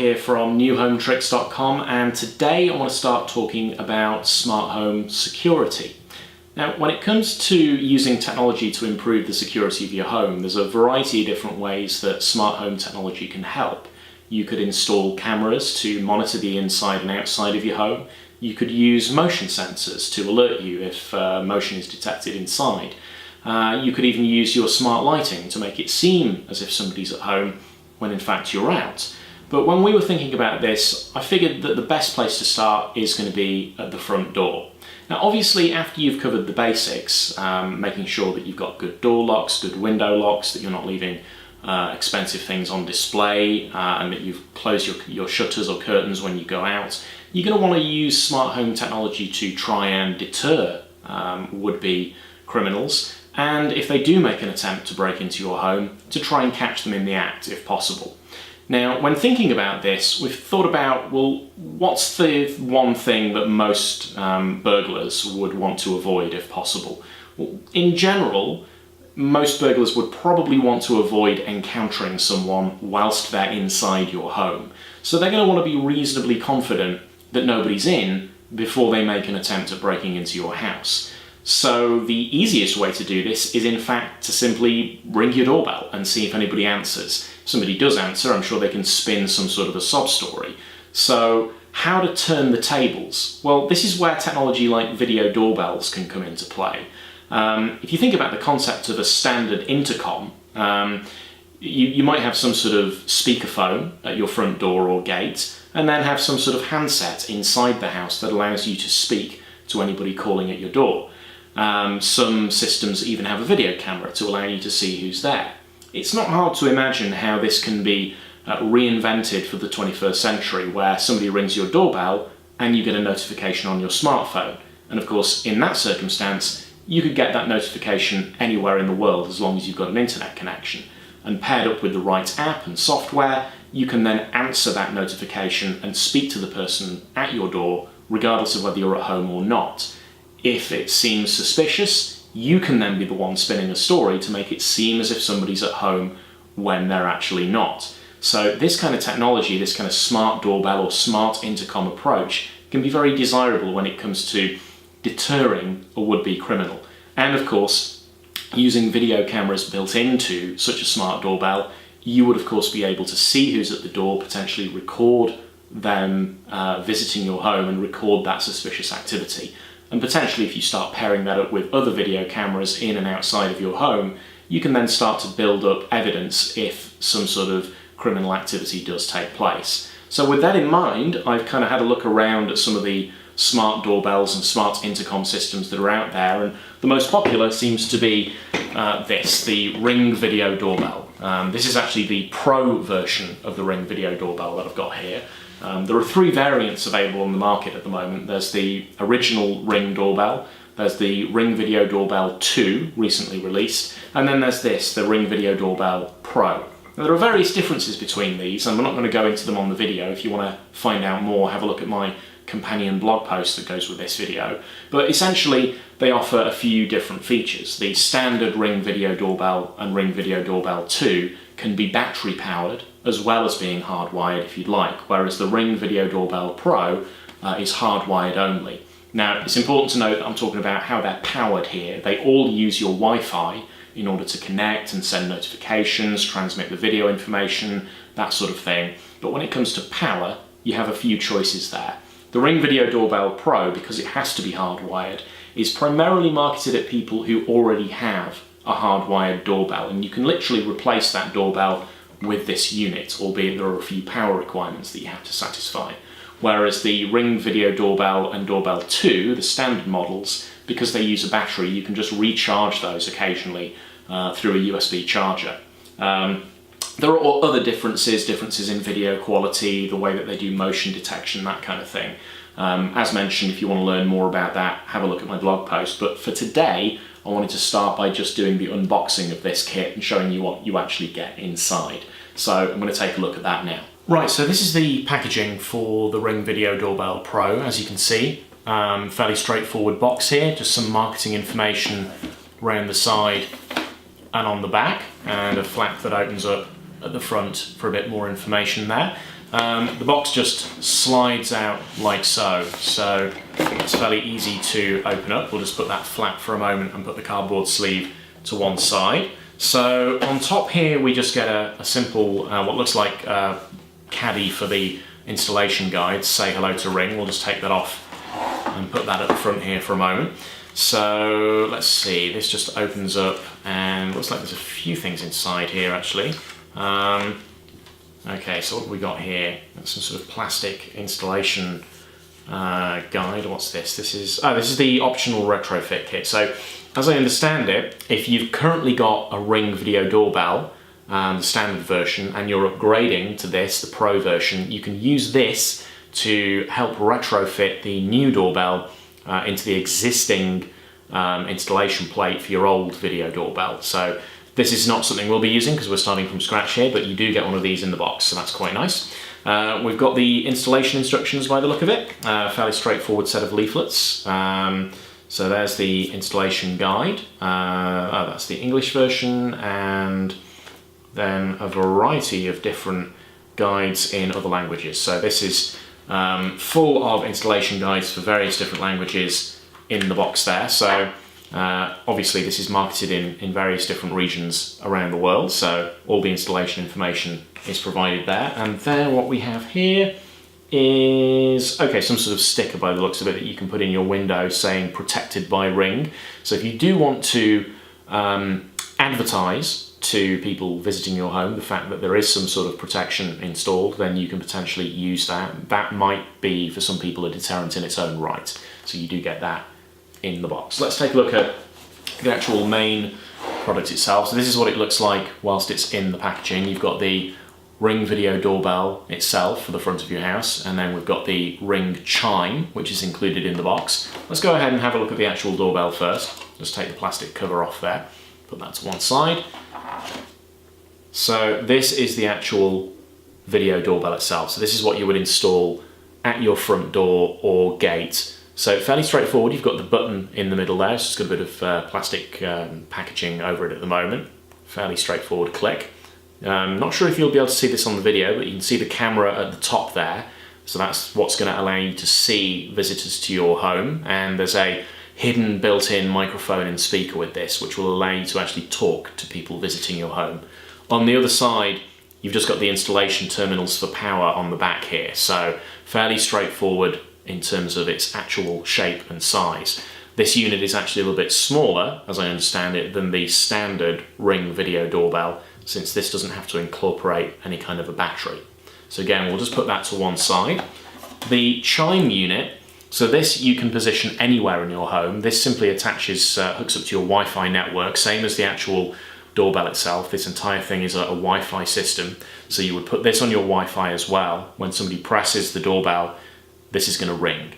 here from newhometricks.com, and today I want to start talking about smart home security. Now, when it comes to using technology to improve the security of your home, there's a variety of different ways that smart home technology can help. You could install cameras to monitor the inside and outside of your home. You could use motion sensors to alert you if motion is detected inside. You could even use your smart lighting to make it seem as if somebody's at home when in fact you're out. But when we were thinking about this, I figured that the best place to start is going to be at the front door. Now obviously, after you've covered the basics, making sure that you've got good door locks, good window locks, that you're not leaving expensive things on display, and that you've closed your shutters or curtains when you go out, you're going to want to use smart home technology to try and deter would-be criminals, and if they do make an attempt to break into your home, to try and catch them in the act if possible. Now, when thinking about this, we've thought about, well, what's the one thing that most burglars would want to avoid if possible? Well, in general, most burglars would probably want to avoid encountering someone whilst they're inside your home. So they're going to want to be reasonably confident that nobody's in before they make an attempt at breaking into your house. So the easiest way to do this is in fact to simply ring your doorbell and see if anybody answers. If somebody does answer, I'm sure they can spin some sort of a sob story. So how to turn the tables? Well, this is where technology like video doorbells can come into play. If you think about the concept of a standard intercom, you might have some sort of speakerphone at your front door or gate, and then have some sort of handset inside the house that allows you to speak to anybody calling at your door. Some systems even have a video camera to allow you to see who's there. It's not hard to imagine how this can be reinvented for the 21st century, where somebody rings your doorbell and you get a notification on your smartphone. And of course, in that circumstance, you could get that notification anywhere in the world as long as you've got an internet connection. And paired up with the right app and software, you can then answer that notification and speak to the person at your door, regardless of whether you're at home or not. If it seems suspicious, you can then be the one spinning a story to make it seem as if somebody's at home when they're actually not. So this kind of technology, this kind of smart doorbell or smart intercom approach can be very desirable when it comes to deterring a would-be criminal. And of course, using video cameras built into such a smart doorbell, you would of course be able to see who's at the door, potentially record them visiting your home and record that suspicious activity. And potentially, if you start pairing that up with other video cameras in and outside of your home, you can then start to build up evidence if some sort of criminal activity does take place. So with that in mind, I've kind of had a look around at some of the smart doorbells and smart intercom systems that are out there, and the most popular seems to be the Ring Video Doorbell. This is actually the Pro version of the Ring Video Doorbell that I've got here. There are three variants available on the market at the moment. There's the original Ring doorbell, there's the Ring Video Doorbell 2, recently released, and then there's the Ring Video Doorbell Pro. Now, there are various differences between these, and we're not going to go into them on the video. If you want to find out more, have a look at my companion blog post that goes with this video. But essentially, they offer a few different features. The standard Ring Video Doorbell and Ring Video Doorbell 2 can be battery powered, as well as being hardwired if you'd like, whereas the Ring Video Doorbell Pro is hardwired only. Now, it's important to note that I'm talking about how they're powered here. They all use your Wi-Fi in order to connect and send notifications, transmit the video information, that sort of thing. But when it comes to power, you have a few choices there. The Ring Video Doorbell Pro, because it has to be hardwired, is primarily marketed at people who already have a hardwired doorbell, and you can literally replace that doorbell with this unit, albeit there are a few power requirements that you have to satisfy. Whereas the Ring Video Doorbell and Doorbell 2, the standard models, because they use a battery, you can just recharge those occasionally through a USB charger. There are other differences in video quality, the way that they do motion detection, that kind of thing. As mentioned, if you want to learn more about that, have a look at my blog post. But for today, I wanted to start by just doing the unboxing of this kit and showing you what you actually get inside. So I'm going to take a look at that now. Right, so this is the packaging for the Ring Video Doorbell Pro, as you can see. Fairly straightforward box here, just some marketing information around the side and on the back, and a flap that opens up at the front for a bit more information there. The box just slides out like so, so it's fairly easy to open up. We'll just put that flat for a moment and put the cardboard sleeve to one side. So on top here we just get a simple, what looks like a caddy for the installation guide, Say Hello to Ring. We'll just take that off and put that at the front here for a moment. So let's see, this just opens up and looks like there's a few things inside here actually. Okay, so what have we got here? That's some sort of plastic installation guide. What's this? This is the optional retrofit kit. So as I understand it, if you've currently got a Ring video doorbell, the standard version, and you're upgrading to this, the Pro version, you can use this to help retrofit the new doorbell into the existing installation plate for your old video doorbell. So this is not something we'll be using because we're starting from scratch here, but you do get one of these in the box, so that's quite nice. We've got the installation instructions by the look of it, fairly straightforward set of leaflets. So there's the installation guide, that's the English version, and then a variety of different guides in other languages. So this is full of installation guides for various different languages in the box there. So obviously this is marketed in various different regions around the world, so all the installation information is provided there. And then what we have here is, okay, some sort of sticker by the looks of it that you can put in your window saying protected by Ring. So if you do want to advertise to people visiting your home the fact that there is some sort of protection installed, then you can potentially use that. That might be, for some people, a deterrent in its own right. So you do get that in the box. Let's take a look at the actual main product itself. So this is what it looks like whilst it's in the packaging. You've got the Ring video doorbell itself for the front of your house, and then we've got the Ring Chime, which is included in the box. Let's go ahead and have a look at the actual doorbell first. Just take the plastic cover off there, put that to one side. So this is the actual video doorbell itself. So this is what you would install at your front door or gate. So fairly straightforward. You've got the button in the middle there. It's just got a bit of plastic packaging over it at the moment. Fairly straightforward click. Not sure if you'll be able to see this on the video, but you can see the camera at the top there. So that's what's going to allow you to see visitors to your home. And there's a hidden built-in microphone and speaker with this, which will allow you to actually talk to people visiting your home. On the other side, you've just got the installation terminals for power on the back here. So fairly straightforward in terms of its actual shape and size. This unit is actually a little bit smaller, as I understand it, than the standard Ring video doorbell, since this doesn't have to incorporate any kind of a battery. So again, we'll just put that to one side. The Chime unit, so this you can position anywhere in your home. This simply attaches, hooks up to your Wi-Fi network, same as the actual doorbell itself. This entire thing is a Wi-Fi system. So you would put this on your Wi-Fi as well. When somebody presses the doorbell, this is going to ring.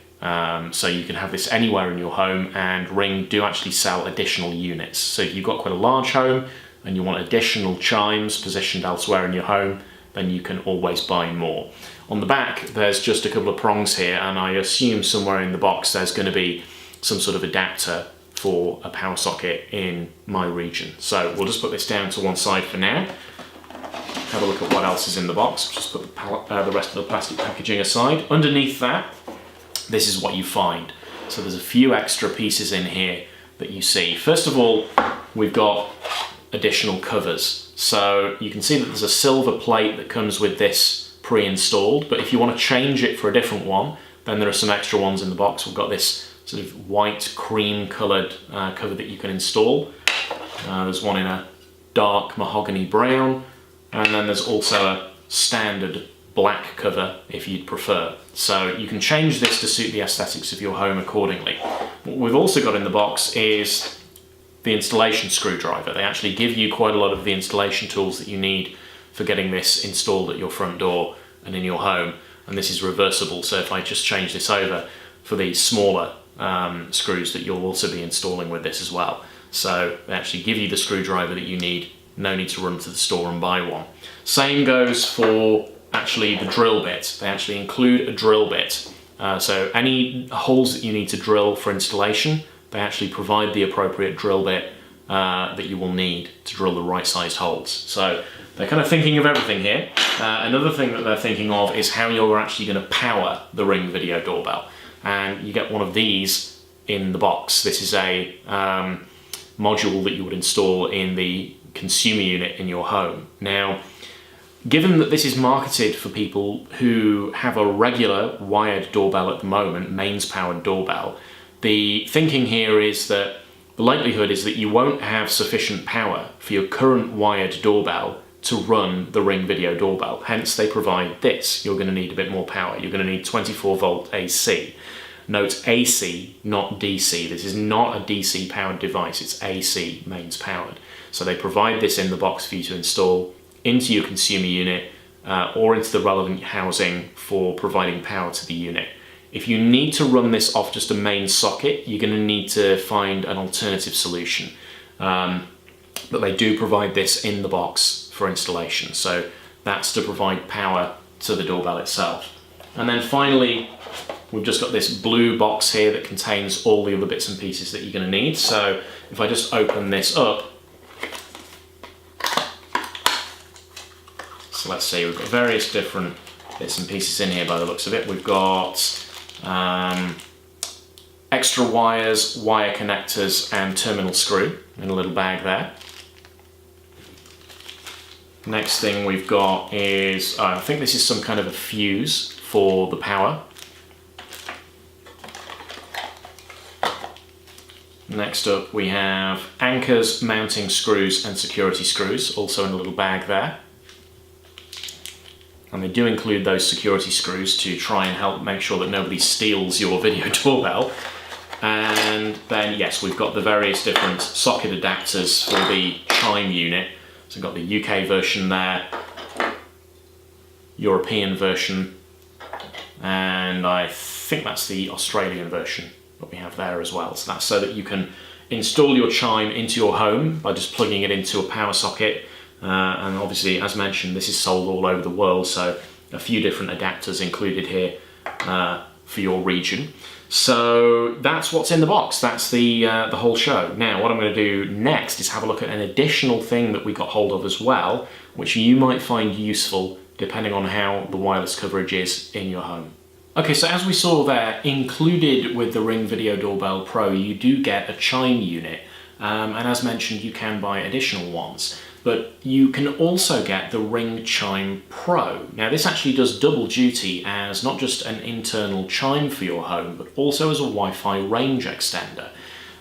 So you can have this anywhere in your home, and Ring do actually sell additional units. So if you've got quite a large home and you want additional chimes positioned elsewhere in your home, then you can always buy more. On the back, there's just a couple of prongs here, and I assume somewhere in the box there's going to be some sort of adapter for a power socket in my region. So we'll just put this down to one side for now. Have a look at what else is in the box. Just put the rest of the plastic packaging aside. Underneath that, this is what you find. So there's a few extra pieces in here that you see. First of all, we've got additional covers. So you can see that there's a silver plate that comes with this pre-installed, but if you want to change it for a different one, then there are some extra ones in the box. We've got this sort of white cream coloured cover that you can install. There's one in a dark mahogany brown, and then there's also a standard black cover if you'd prefer. So you can change this to suit the aesthetics of your home accordingly. What we've also got in the box is the installation screwdriver. They actually give you quite a lot of the installation tools that you need for getting this installed at your front door and in your home. And this is reversible, so if I just change this over for the smaller screws that you'll also be installing with this as well. So they actually give you the screwdriver that you need, no need to run to the store and buy one. Same goes for actually the drill bit. They actually include a drill bit. So any holes that you need to drill for installation, they actually provide the appropriate drill bit that you will need to drill the right sized holes. So they're kind of thinking of everything here. Another thing that they're thinking of is how you're actually going to power the Ring Video Doorbell. And you get one of these in the box. This is a module that you would install in the consumer unit in your home. Now, given that this is marketed for people who have a regular wired doorbell at the moment, mains powered doorbell, the thinking here is that the likelihood is that you won't have sufficient power for your current wired doorbell to run the Ring Video Doorbell. Hence they provide this. You're going to need a bit more power. You're going to need 24 volt AC. Note AC, not DC. This is not a DC powered device, it's AC mains powered. So they provide this in the box for you to install into your consumer unit or into the relevant housing for providing power to the unit. If you need to run this off just a main socket, you're going to need to find an alternative solution. But they do provide this in the box for installation. So that's to provide power to the doorbell itself. And then finally, we've just got this blue box here that contains all the other bits and pieces that you're going to need. So if I just open this up, so let's see, we've got various different bits and pieces in here by the looks of it. We've got extra wires, wire connectors and terminal screw in a little bag there. Next thing we've got is, I think this is some kind of a fuse for the power. Next up we have anchors, mounting screws and security screws, also in a little bag there. And they do include those security screws to try and help make sure that nobody steals your video doorbell. And then yes, we've got the various different socket adapters for the Chime unit. So we've got the UK version there, European version, and I think that's the Australian version that we have there as well. So that's so that you can install your Chime into your home by just plugging it into a power socket. And obviously, as mentioned, this is sold all over the world, so a few different adapters included here for your region. So that's what's in the box. That's the whole show. Now, what I'm going to do next is have a look at an additional thing that we got hold of as well, which you might find useful depending on how the wireless coverage is in your home. Okay, so as we saw there, included with the Ring Video Doorbell Pro, you do get a Chime unit. And as mentioned, you can buy additional ones. But you can also get the Ring Chime Pro. Now this actually does double duty as not just an internal chime for your home, but also as a Wi-Fi range extender.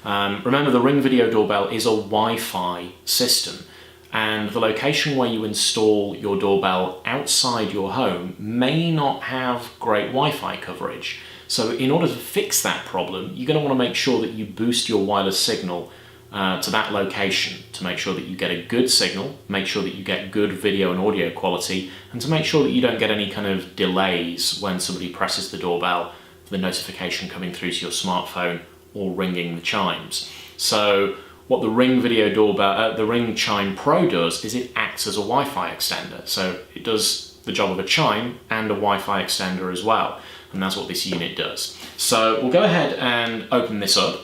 Remember, the Ring Video Doorbell is a Wi-Fi system, and the location where you install your doorbell outside your home may not have great Wi-Fi coverage. So in order to fix that problem, you're going to want to make sure that you boost your wireless signal to that location to make sure that you get a good signal, make sure that you get good video and audio quality, and to make sure that you don't get any kind of delays when somebody presses the doorbell for the notification coming through to your smartphone or ringing the chimes. So what the Ring Video Doorbell, the Ring Chime Pro does is it acts as a Wi-Fi extender. So it does the job of a chime and a Wi-Fi extender as well, and that's what this unit does. So we'll go ahead and open this up.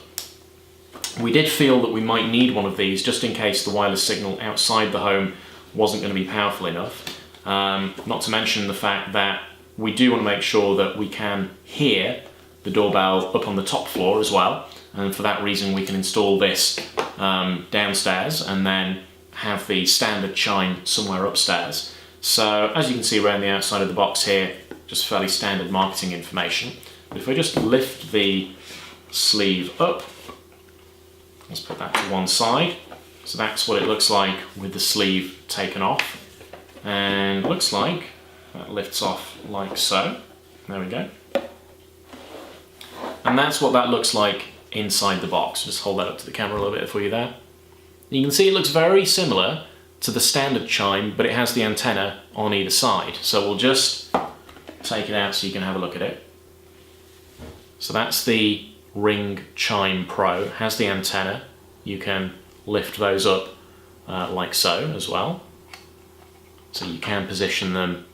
We did feel that we might need one of these just in case the wireless signal outside the home wasn't going to be powerful enough. Not to mention the fact that we do want to make sure that we can hear the doorbell up on the top floor as well, and for that reason we can install this downstairs and then have the standard chime somewhere upstairs. So as you can see around the outside of the box here, just fairly standard marketing information. But if I just lift the sleeve up, let's put that to one side. So that's what it looks like with the sleeve taken off. And looks like that lifts off like so. There we go. And that's what that looks like inside the box. Just hold that up to the camera a little bit for you there. You can see it looks very similar to the standard chime, but it has the antenna on either side. So we'll just take it out so you can have a look at it. So that's the Ring Chime Pro, has the antenna. You can lift those up like so as well. So you can position them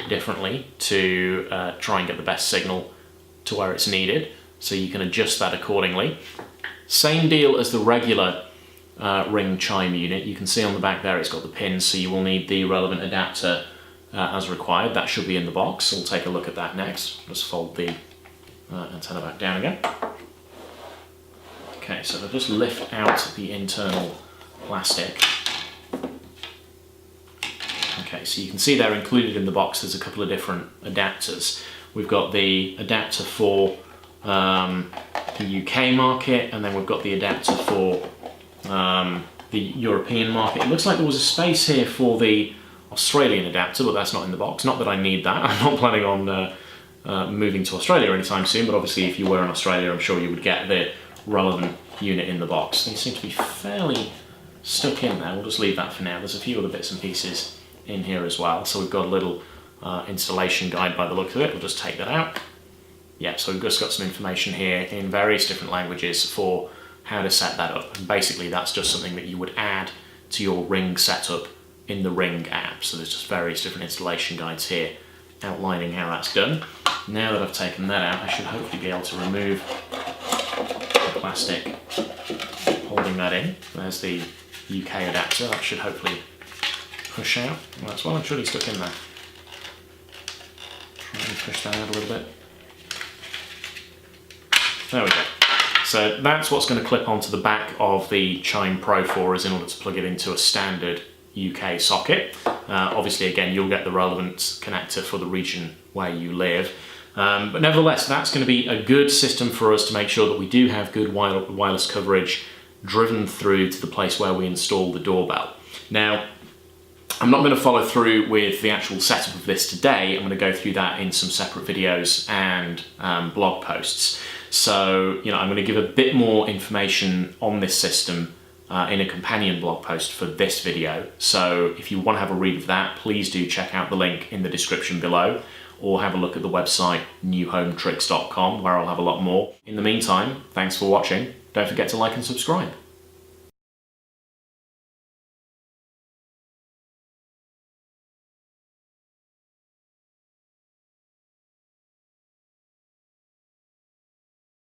differently to try and get the best signal to where it's needed. So you can adjust that accordingly. Same deal as the regular ring chime unit. You can see on the back there it's got the pins, so you will need the relevant adapter as required. That should be in the box. We'll take a look at that next. Just fold the antenna back down again. Okay, so I'll just lift out the internal plastic. Okay, so you can see they're included in the box. There's a couple of different adapters. We've got the adapter for the UK market, and then we've got the adapter for the European market. It looks like there was a space here for the Australian adapter, but that's not in the box. Not that I need that. I'm not planning on moving to Australia anytime soon, but obviously if you were in Australia, I'm sure you would get the relevant unit in the box. These seem to be fairly stuck in there. We'll just leave that for now. There's a few other bits and pieces in here as well. So we've got a little installation guide by the look of it. We'll just take that out. Yeah, so we've just got some information here in various different languages for how to set that up. And basically that's just something that you would add to your Ring setup in the Ring app. So there's just various different installation guides here outlining how that's done. Now that I've taken that out, I should hopefully be able to remove the plastic holding that in. There's the UK adapter. That should hopefully push out. Well, that's well and truly stuck in there. Try and push that out a little bit. There we go. So that's what's going to clip onto the back of the Chime Pro for us in order to plug it into a standard UK socket. Obviously, again, you'll get the relevant connector for the region where you live. But nevertheless, that's going to be a good system for us to make sure that we do have good wireless coverage driven through to the place where we install the doorbell. Now, I'm not going to follow through with the actual setup of this today. I'm going to go through that in some separate videos and blog posts. So, I'm going to give a bit more information on this system in a companion blog post for this video. So if you want to have a read of that, please do check out the link in the description below, or have a look at the website newhometricks.com, where I'll have a lot more. In the meantime, thanks for watching. Don't forget to like and subscribe.